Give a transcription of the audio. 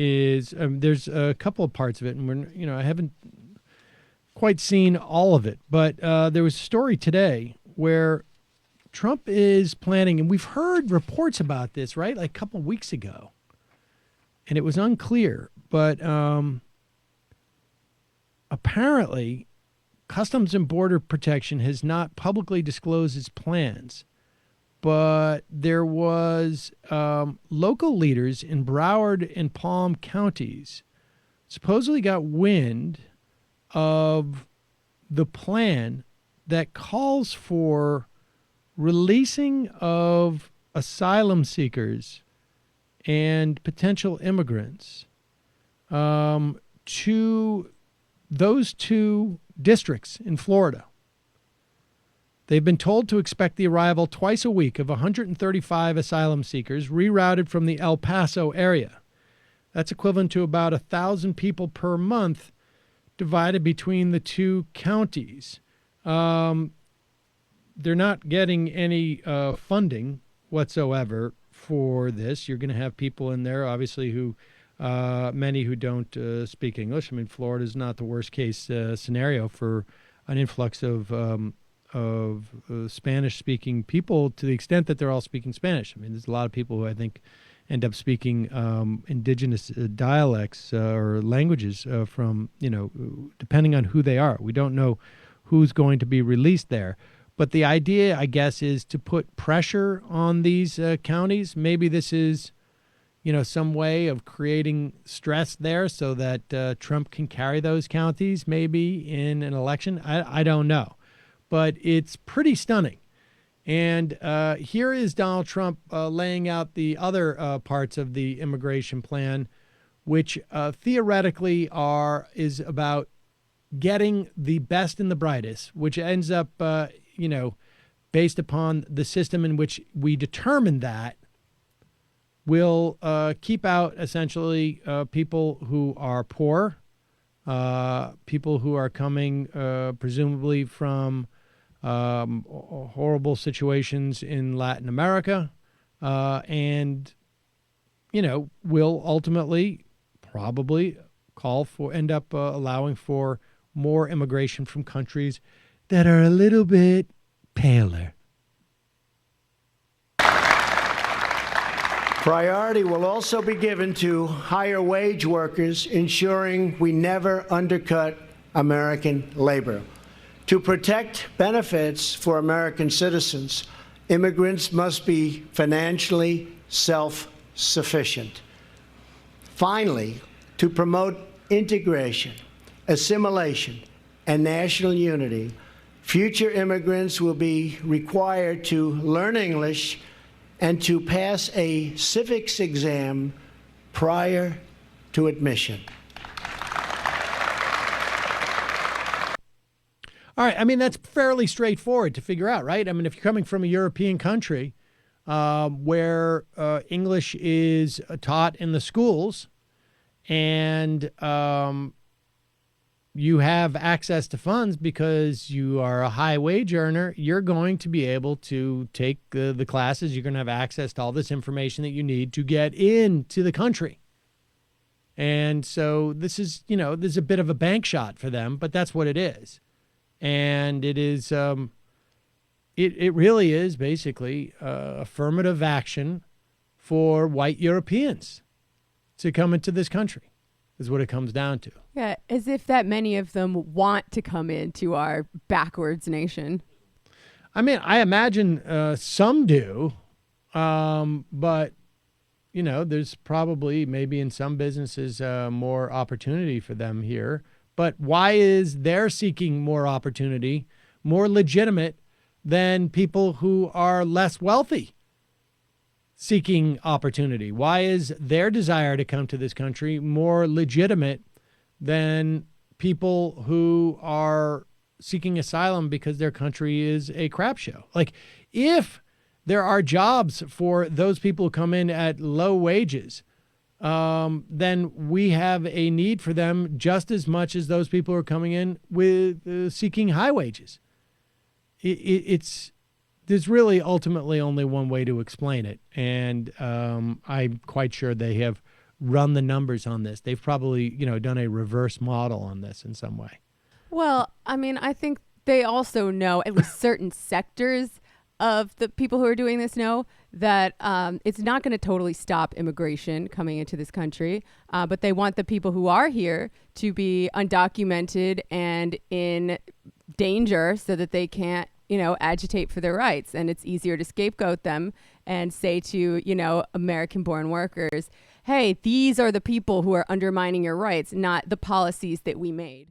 is there's a couple of parts of it, and I haven't quite seen all of it, but there was a story today where Trump is planning, and we've heard reports about this, right, like a couple of weeks ago, and it was unclear, but apparently Customs and Border Protection has not publicly disclosed its plans, but there was local leaders in Broward and Palm counties supposedly got wind of the plan that calls for releasing of asylum seekers and potential immigrants to those two districts in Florida. They've been told to expect the arrival twice a week of 135 asylum seekers rerouted from the El Paso area. That's equivalent to about 1,000 people per month divided between the two counties. They're not getting any funding whatsoever for this. You're going to have people in there, obviously, who many who don't speak English. I mean, Florida is not the worst case scenario for an influx of Spanish-speaking people, to the extent that they're all speaking Spanish. I mean, there's a lot of people who I think end up speaking indigenous dialects or languages from, depending on who they are. We don't know who's going to be released there. But the idea, I guess, is to put pressure on these counties. Maybe this is, some way of creating stress there so that Trump can carry those counties maybe in an election. I don't know. But it's pretty stunning. And here is Donald Trump laying out the other parts of the immigration plan, which theoretically is about getting the best and the brightest, which ends up, based upon the system in which we determine that, will keep out essentially people who are poor, people who are coming presumably from horrible situations in Latin America, and, will ultimately probably end up allowing for more immigration from countries that are a little bit paler. Priority will also be given to higher wage workers, ensuring we never undercut American labor. To protect benefits for American citizens, immigrants must be financially self-sufficient. Finally, to promote integration, assimilation, and national unity, future immigrants will be required to learn English and to pass a civics exam prior to admission. All right. I mean, that's fairly straightforward to figure out, right? I mean, if you're coming from a European country where English is taught in the schools and you have access to funds because you are a high wage earner, you're going to be able to take the classes. You're going to have access to all this information that you need to get into the country. And so this is a bit of a bank shot for them, but that's what it is. And it is, it really is basically affirmative action for white Europeans to come into this country, is what it comes down to. Yeah, as if that many of them want to come into our backwards nation. I mean, I imagine some do, but, there's probably maybe in some businesses more opportunity for them here. But why is their seeking more opportunity more legitimate than people who are less wealthy seeking opportunity? Why is their desire to come to this country more legitimate than people who are seeking asylum because their country is a crap show? Like, if there are jobs for those people who come in at low wages, then we have a need for them just as much as those people who are coming in with seeking high wages. There's really ultimately only one way to explain it, and I'm quite sure they have run the numbers on this. They've probably, done a reverse model on this in some way. Well, I mean, I think they also know, at least certain sectors of the people who are doing this know that it's not going to totally stop immigration coming into this country, but they want the people who are here to be undocumented and in danger so that they can't, agitate for their rights. And it's easier to scapegoat them and say to, American-born workers, hey, these are the people who are undermining your rights, not the policies that we made.